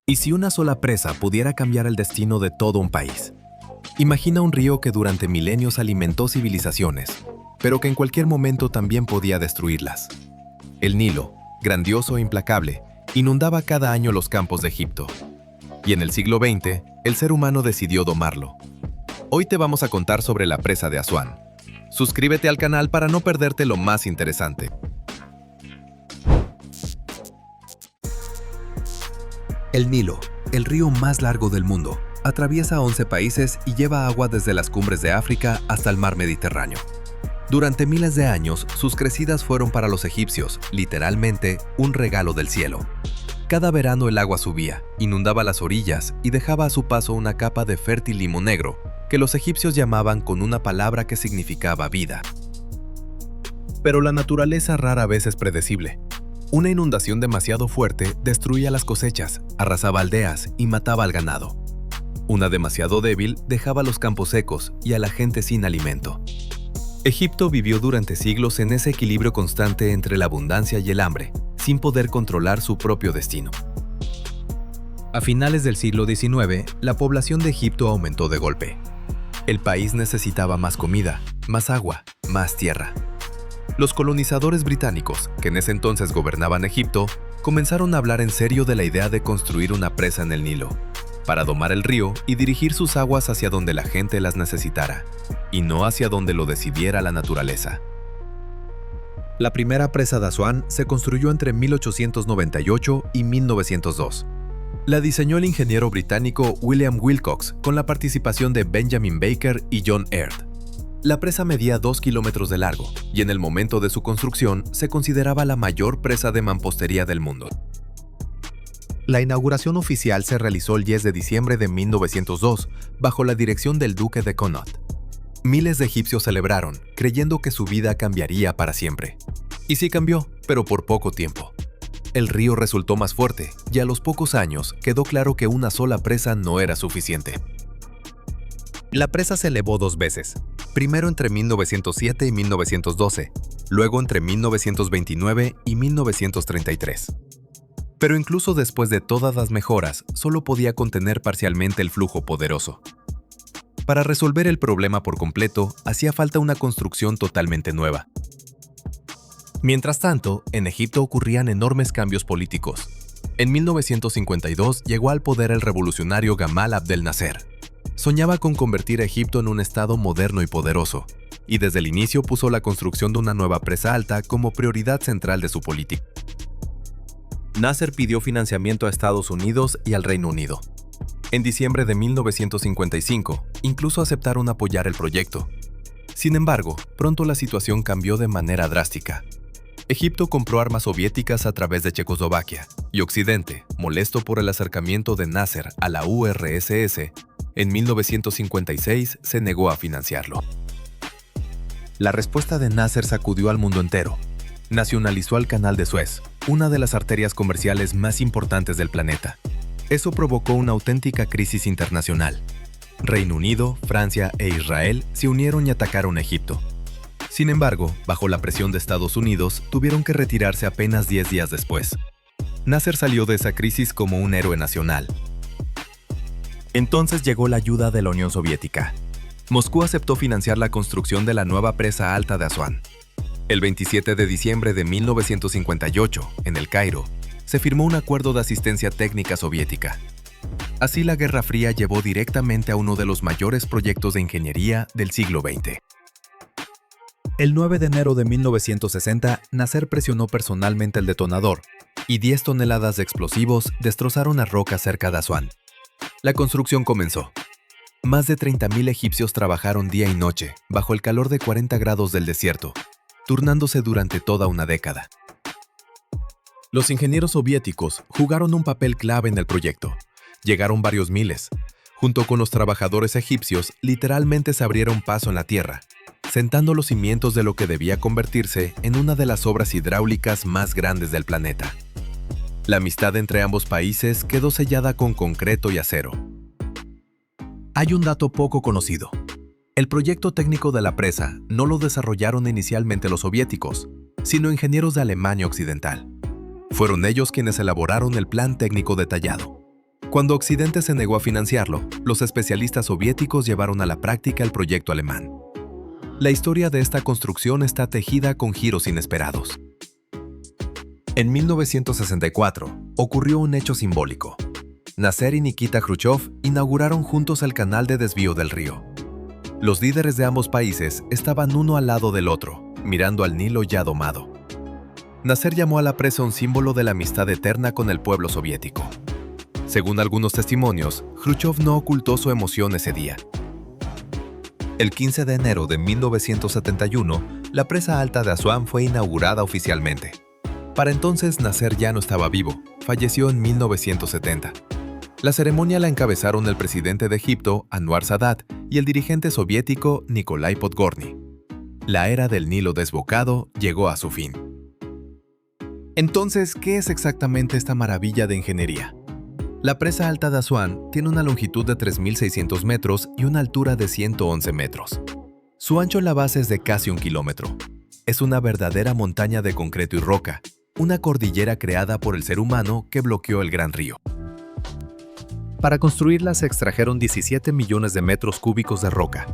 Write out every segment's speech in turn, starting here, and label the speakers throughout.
Speaker 1: ¿Y si una sola presa pudiera cambiar el destino de todo un país? Imagina un río que durante milenios alimentó civilizaciones, pero que en cualquier momento también podía destruirlas. El Nilo, grandioso e implacable, inundaba cada año los campos de Egipto. Y en el siglo XX, el ser humano decidió domarlo. Hoy te vamos a contar sobre la presa de Asuán. Suscríbete al canal para no perderte lo más interesante. El Nilo, el río más largo del mundo, atraviesa 11 países y lleva agua desde las cumbres de África hasta el mar Mediterráneo. Durante miles de años, sus crecidas fueron para los egipcios, literalmente, un regalo del cielo. Cada verano el agua subía, inundaba las orillas y dejaba a su paso una capa de fértil limo negro, que los egipcios llamaban con una palabra que significaba vida. Pero la naturaleza rara vez es predecible. Una inundación demasiado fuerte destruía las cosechas, arrasaba aldeas y mataba al ganado. Una demasiado débil dejaba los campos secos y a la gente sin alimento. Egipto vivió durante siglos en ese equilibrio constante entre la abundancia y el hambre, sin poder controlar su propio destino. A finales del siglo XIX, la población de Egipto aumentó de golpe. El país necesitaba más comida, más agua, más tierra. Los colonizadores británicos, que en ese entonces gobernaban Egipto, comenzaron a hablar en serio de la idea de construir una presa en el Nilo, para domar el río y dirigir sus aguas hacia donde la gente las necesitara, y no hacia donde lo decidiera la naturaleza. La primera presa de Asuán se construyó entre 1898 y 1902. La diseñó el ingeniero británico William Wilcox con la participación de Benjamin Baker y John Heard. La presa medía 2 kilómetros de largo y en el momento de su construcción se consideraba la mayor presa de mampostería del mundo. La inauguración oficial se realizó el 10 de diciembre de 1902 bajo la dirección del duque de Connaught. Miles de egipcios celebraron, creyendo que su vida cambiaría para siempre. Y sí cambió, pero por poco tiempo. El río resultó más fuerte y a los pocos años quedó claro que una sola presa no era suficiente. La presa se elevó 2 veces. Primero entre 1907 y 1912, luego entre 1929 y 1933. Pero incluso después de todas las mejoras, solo podía contener parcialmente el flujo poderoso. Para resolver el problema por completo, hacía falta una construcción totalmente nueva. Mientras tanto, en Egipto ocurrían enormes cambios políticos. En 1952 llegó al poder el revolucionario Gamal Abdel Nasser. Soñaba con convertir a Egipto en un estado moderno y poderoso, y desde el inicio puso la construcción de una nueva presa alta como prioridad central de su política. Nasser pidió financiamiento a Estados Unidos y al Reino Unido. En diciembre de 1955, incluso aceptaron apoyar el proyecto. Sin embargo, pronto la situación cambió de manera drástica. Egipto compró armas soviéticas a través de Checoslovaquia, y Occidente, molesto por el acercamiento de Nasser a la URSS, en 1956 se negó a financiarlo. La respuesta de Nasser sacudió al mundo entero. Nacionalizó el Canal de Suez, una de las arterias comerciales más importantes del planeta. Eso provocó una auténtica crisis internacional. Reino Unido, Francia e Israel se unieron y atacaron a Egipto. Sin embargo, bajo la presión de Estados Unidos, tuvieron que retirarse apenas 10 días después. Nasser salió de esa crisis como un héroe nacional. Entonces llegó la ayuda de la Unión Soviética. Moscú aceptó financiar la construcción de la nueva presa alta de Asuán. El 27 de diciembre de 1958, en El Cairo, se firmó un acuerdo de asistencia técnica soviética. Así la Guerra Fría llevó directamente a uno de los mayores proyectos de ingeniería del siglo XX. El 9 de enero de 1960, Nasser presionó personalmente el detonador, y 10 toneladas de explosivos destrozaron las rocas cerca de Asuán. La construcción comenzó. Más de 30.000 egipcios trabajaron día y noche, bajo el calor de 40 grados del desierto, turnándose durante toda una década. Los ingenieros soviéticos jugaron un papel clave en el proyecto. Llegaron varios miles. Junto con los trabajadores egipcios, literalmente se abrieron paso en la tierra, sentando los cimientos de lo que debía convertirse en una de las obras hidráulicas más grandes del planeta. La amistad entre ambos países quedó sellada con concreto y acero. Hay un dato poco conocido. El proyecto técnico de la presa no lo desarrollaron inicialmente los soviéticos, sino ingenieros de Alemania Occidental. Fueron ellos quienes elaboraron el plan técnico detallado. Cuando Occidente se negó a financiarlo, los especialistas soviéticos llevaron a la práctica el proyecto alemán. La historia de esta construcción está tejida con giros inesperados. En 1964, ocurrió un hecho simbólico. Nasser y Nikita Khrushchev inauguraron juntos el canal de desvío del río. Los líderes de ambos países estaban uno al lado del otro, mirando al Nilo ya domado. Nasser llamó a la presa un símbolo de la amistad eterna con el pueblo soviético. Según algunos testimonios, Khrushchev no ocultó su emoción ese día. El 15 de enero de 1971, la presa alta de Asuán fue inaugurada oficialmente. Para entonces, Nasser ya no estaba vivo, falleció en 1970. La ceremonia la encabezaron el presidente de Egipto, Anwar Sadat, y el dirigente soviético, Nikolai Podgorny. La era del Nilo desbocado llegó a su fin. Entonces, ¿qué es exactamente esta maravilla de ingeniería? La presa alta de Asuán tiene una longitud de 3.600 metros y una altura de 111 metros. Su ancho en la base es de casi 1 kilómetro. Es una verdadera montaña de concreto y roca, una cordillera creada por el ser humano que bloqueó el gran río. Para construirla se extrajeron 17 millones de metros cúbicos de roca.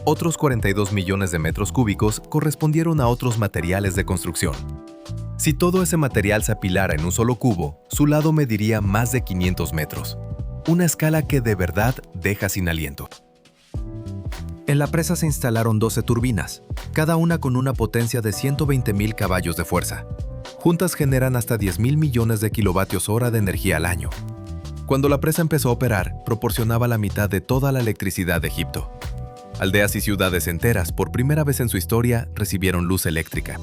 Speaker 1: Otros 42 millones de metros cúbicos correspondieron a otros materiales de construcción. Si todo ese material se apilara en un solo cubo, su lado mediría más de 500 metros. Una escala que de verdad deja sin aliento. En la presa se instalaron 12 turbinas, cada una con una potencia de 120.000 caballos de fuerza. Juntas generan hasta 10.000 millones de kilovatios hora de energía al año. Cuando la presa empezó a operar, proporcionaba la mitad de toda la electricidad de Egipto. Aldeas y ciudades enteras, por primera vez en su historia, recibieron luz eléctrica.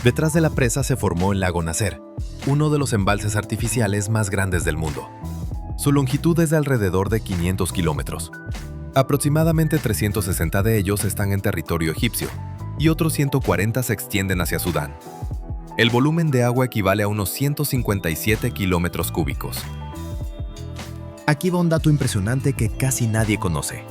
Speaker 1: Detrás de la presa se formó el lago Nasser, uno de los embalses artificiales más grandes del mundo. Su longitud es de alrededor de 500 kilómetros. Aproximadamente 360 de ellos están en territorio egipcio y otros 140 se extienden hacia Sudán. El volumen de agua equivale a unos 157 kilómetros cúbicos. Aquí va un dato impresionante que casi nadie conoce.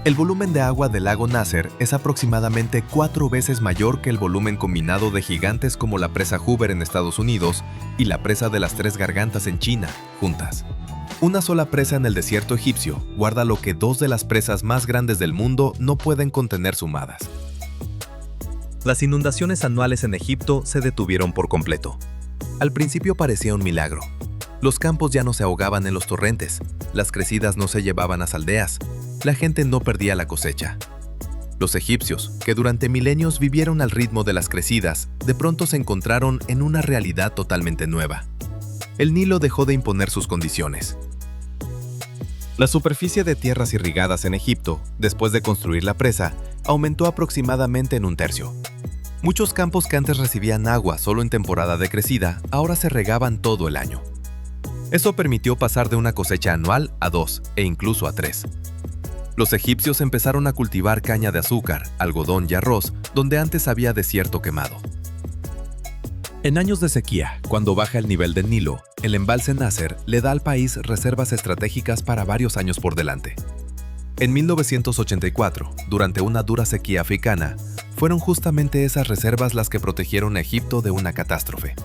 Speaker 1: El volumen de agua del lago Nasser es aproximadamente 4 veces mayor que el volumen combinado de gigantes como la presa Hoover en Estados Unidos y la presa de las Tres Gargantas en China, juntas. Una sola presa en el desierto egipcio guarda lo que 2 de las presas más grandes del mundo no pueden contener sumadas. Las inundaciones anuales en Egipto se detuvieron por completo. Al principio parecía un milagro. Los campos ya no se ahogaban en los torrentes, las crecidas no se llevaban a las aldeas, la gente no perdía la cosecha. Los egipcios, que durante milenios vivieron al ritmo de las crecidas, de pronto se encontraron en una realidad totalmente nueva. El Nilo dejó de imponer sus condiciones. La superficie de tierras irrigadas en Egipto, después de construir la presa, aumentó aproximadamente en 1/3. Muchos campos que antes recibían agua solo en temporada de crecida, ahora se regaban todo el año. Eso permitió pasar de una cosecha anual a 2 e incluso a 3. Los egipcios empezaron a cultivar caña de azúcar, algodón y arroz, donde antes había desierto quemado. En años de sequía, cuando baja el nivel del Nilo, el embalse Nasser le da al país reservas estratégicas para varios años por delante. En 1984, durante una dura sequía africana, fueron justamente esas reservas las que protegieron a Egipto de una catástrofe.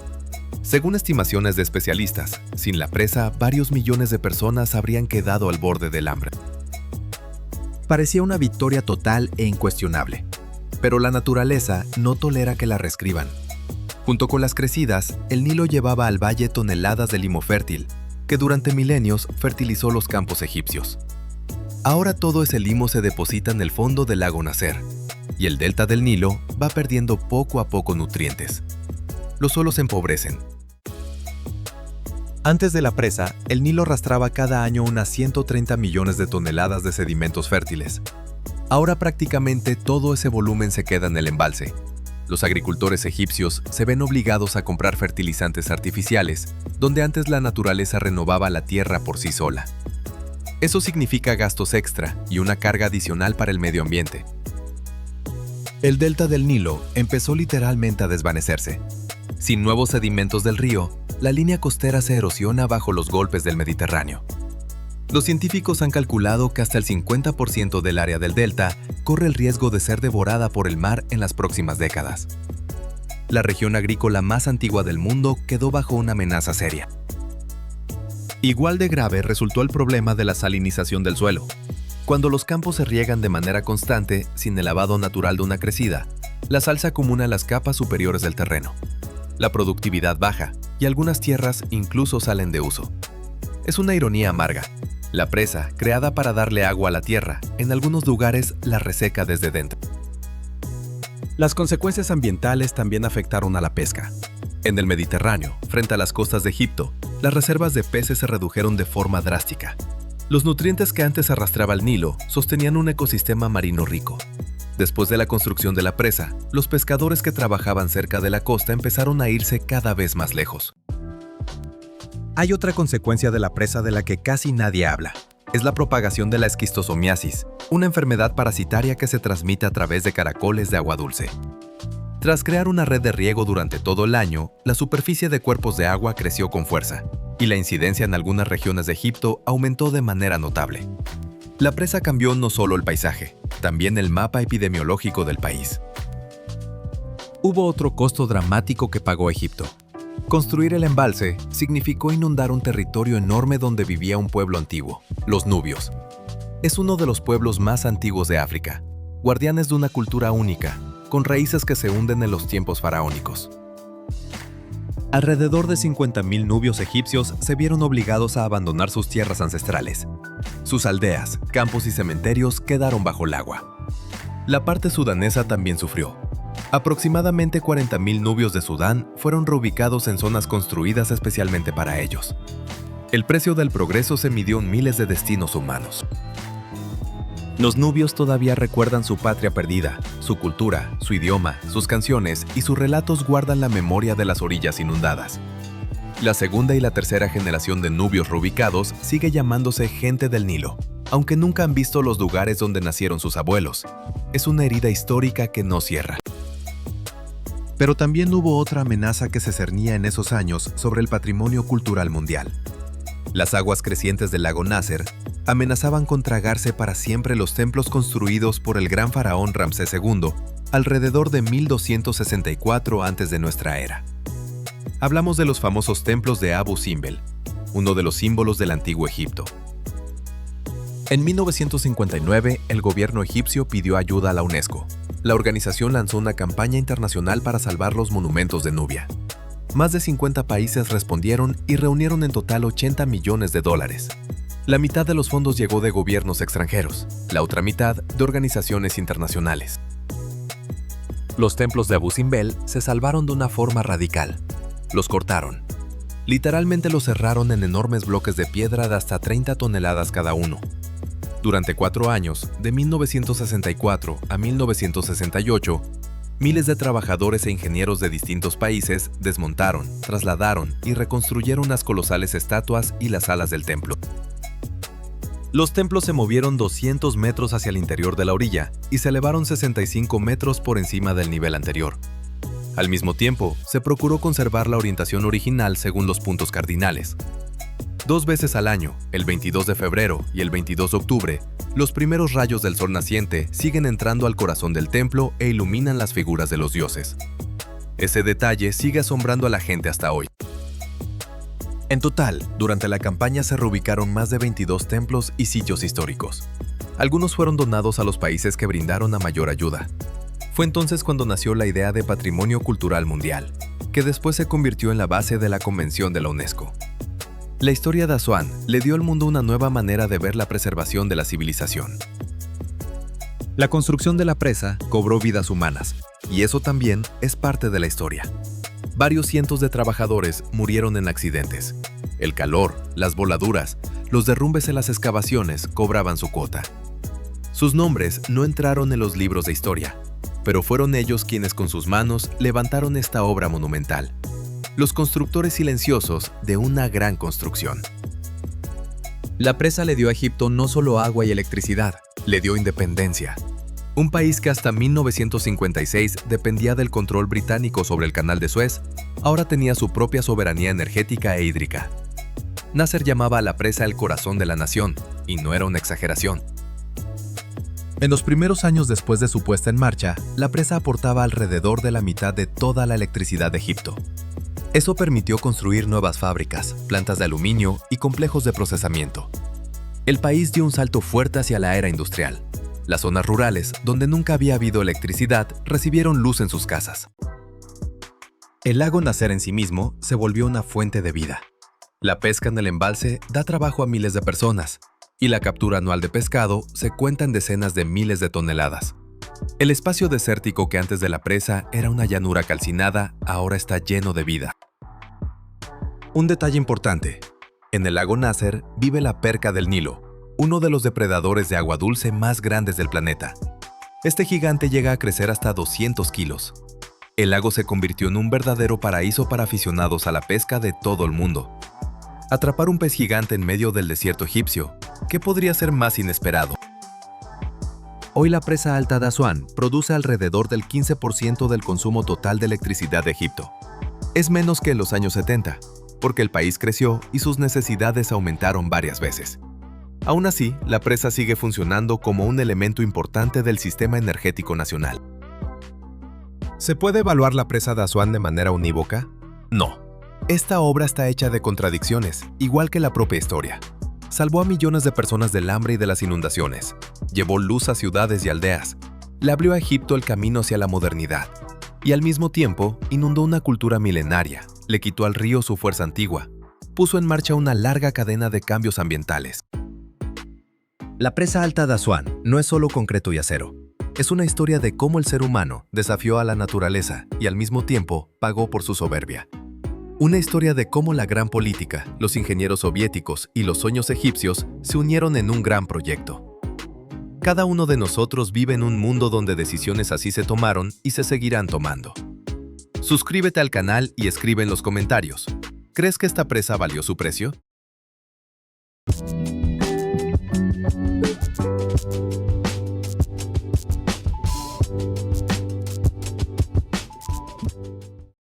Speaker 1: Según estimaciones de especialistas, sin la presa, varios millones de personas habrían quedado al borde del hambre. Parecía una victoria total e incuestionable, pero la naturaleza no tolera que la reescriban. Junto con las crecidas, el Nilo llevaba al valle toneladas de limo fértil, que durante milenios fertilizó los campos egipcios. Ahora todo ese limo se deposita en el fondo del lago Nasser, y el delta del Nilo va perdiendo poco a poco nutrientes. Los suelos se empobrecen. Antes de la presa, el Nilo arrastraba cada año unas 130 millones de toneladas de sedimentos fértiles. Ahora prácticamente todo ese volumen se queda en el embalse. Los agricultores egipcios se ven obligados a comprar fertilizantes artificiales, donde antes la naturaleza renovaba la tierra por sí sola. Eso significa gastos extra y una carga adicional para el medio ambiente. El delta del Nilo empezó literalmente a desvanecerse. Sin nuevos sedimentos del río, la línea costera se erosiona bajo los golpes del Mediterráneo. Los científicos han calculado que hasta el 50% del área del delta corre el riesgo de ser devorada por el mar en las próximas décadas. La región agrícola más antigua del mundo quedó bajo una amenaza seria. Igual de grave resultó el problema de la salinización del suelo. Cuando los campos se riegan de manera constante, sin el lavado natural de una crecida, la sal se acumula en las capas superiores del terreno. La productividad baja y algunas tierras incluso salen de uso. Es una ironía amarga. La presa, creada para darle agua a la tierra, en algunos lugares la reseca desde dentro. Las consecuencias ambientales también afectaron a la pesca. En el Mediterráneo, frente a las costas de Egipto, las reservas de peces se redujeron de forma drástica. Los nutrientes que antes arrastraba el Nilo sostenían un ecosistema marino rico. Después de la construcción de la presa, los pescadores que trabajaban cerca de la costa empezaron a irse cada vez más lejos. Hay otra consecuencia de la presa de la que casi nadie habla. Es la propagación de la esquistosomiasis, una enfermedad parasitaria que se transmite a través de caracoles de agua dulce. Tras crear una red de riego durante todo el año, la superficie de cuerpos de agua creció con fuerza, y la incidencia en algunas regiones de Egipto aumentó de manera notable. La presa cambió no solo el paisaje, también el mapa epidemiológico del país. Hubo otro costo dramático que pagó Egipto. Construir el embalse significó inundar un territorio enorme donde vivía un pueblo antiguo, los nubios. Es uno de los pueblos más antiguos de África, guardianes de una cultura única, con raíces que se hunden en los tiempos faraónicos. Alrededor de 50.000 nubios egipcios se vieron obligados a abandonar sus tierras ancestrales. Sus aldeas, campos y cementerios quedaron bajo el agua. La parte sudanesa también sufrió. Aproximadamente 40.000 nubios de Sudán fueron reubicados en zonas construidas especialmente para ellos. El precio del progreso se midió en miles de destinos humanos. Los nubios todavía recuerdan su patria perdida, su cultura, su idioma, sus canciones y sus relatos guardan la memoria de las orillas inundadas. La segunda y la tercera generación de nubios reubicados sigue llamándose gente del Nilo, aunque nunca han visto los lugares donde nacieron sus abuelos. Es una herida histórica que no cierra. Pero también hubo otra amenaza que se cernía en esos años sobre el patrimonio cultural mundial. Las aguas crecientes del lago Nasser amenazaban con tragarse para siempre los templos construidos por el gran faraón Ramsés II alrededor de 1264 antes de nuestra era. Hablamos de los famosos templos de Abu Simbel, uno de los símbolos del antiguo Egipto. En 1959, el gobierno egipcio pidió ayuda a la UNESCO. La organización lanzó una campaña internacional para salvar los monumentos de Nubia. Más de 50 países respondieron y reunieron en total $80 millones. La mitad de los fondos llegó de gobiernos extranjeros, la otra mitad de organizaciones internacionales. Los templos de Abu Simbel se salvaron de una forma radical. Los cortaron. Literalmente los cerraron en enormes bloques de piedra de hasta 30 toneladas cada uno. Durante 4 años, de 1964 a 1968, miles de trabajadores e ingenieros de distintos países desmontaron, trasladaron y reconstruyeron las colosales estatuas y las salas del templo. Los templos se movieron 200 metros hacia el interior de la orilla y se elevaron 65 metros por encima del nivel anterior. Al mismo tiempo, se procuró conservar la orientación original según los puntos cardinales. 2 veces al año, el 22 de febrero y el 22 de octubre, los primeros rayos del sol naciente siguen entrando al corazón del templo e iluminan las figuras de los dioses. Ese detalle sigue asombrando a la gente hasta hoy. En total, durante la campaña se reubicaron más de 22 templos y sitios históricos. Algunos fueron donados a los países que brindaron a mayor ayuda. Fue entonces cuando nació la idea de Patrimonio Cultural Mundial, que después se convirtió en la base de la Convención de la UNESCO. La historia de Asuán le dio al mundo una nueva manera de ver la preservación de la civilización. La construcción de la presa cobró vidas humanas, y eso también es parte de la historia. Varios cientos de trabajadores murieron en accidentes. El calor, las voladuras, los derrumbes en las excavaciones cobraban su cuota. Sus nombres no entraron en los libros de historia, pero fueron ellos quienes con sus manos levantaron esta obra monumental. Los constructores silenciosos de una gran construcción. La presa le dio a Egipto no solo agua y electricidad, le dio independencia. Un país que hasta 1956 dependía del control británico sobre el Canal de Suez, ahora tenía su propia soberanía energética e hídrica. Nasser llamaba a la presa el corazón de la nación, y no era una exageración. En los primeros años después de su puesta en marcha, la presa aportaba alrededor de la mitad de toda la electricidad de Egipto. Eso permitió construir nuevas fábricas, plantas de aluminio y complejos de procesamiento. El país dio un salto fuerte hacia la era industrial. Las zonas rurales, donde nunca había habido electricidad, recibieron luz en sus casas. El lago Nasser en sí mismo se volvió una fuente de vida. La pesca en el embalse da trabajo a miles de personas, y la captura anual de pescado se cuenta en decenas de miles de toneladas. El espacio desértico que antes de la presa era una llanura calcinada, ahora está lleno de vida. Un detalle importante: en el lago Nasser vive la perca del Nilo, uno de los depredadores de agua dulce más grandes del planeta. Este gigante llega a crecer hasta 200 kilos. El lago se convirtió en un verdadero paraíso para aficionados a la pesca de todo el mundo. Atrapar un pez gigante en medio del desierto egipcio, ¿qué podría ser más inesperado? Hoy la presa alta de Asuán produce alrededor del 15% del consumo total de electricidad de Egipto. Es menos que en los años 70, porque el país creció y sus necesidades aumentaron varias veces. Aún así, la presa sigue funcionando como un elemento importante del sistema energético nacional. ¿Se puede evaluar la presa de Asuán de manera unívoca? No. Esta obra está hecha de contradicciones, igual que la propia historia. Salvó a millones de personas del hambre y de las inundaciones. Llevó luz a ciudades y aldeas. Le abrió a Egipto el camino hacia la modernidad. Y al mismo tiempo, inundó una cultura milenaria. Le quitó al río su fuerza antigua. Puso en marcha una larga cadena de cambios ambientales. La presa alta de Asuán no es solo concreto y acero. Es una historia de cómo el ser humano desafió a la naturaleza y al mismo tiempo pagó por su soberbia. Una historia de cómo la gran política, los ingenieros soviéticos y los sueños egipcios se unieron en un gran proyecto. Cada uno de nosotros vive en un mundo donde decisiones así se tomaron y se seguirán tomando. Suscríbete al canal y escribe en los comentarios: ¿crees que esta presa valió su precio?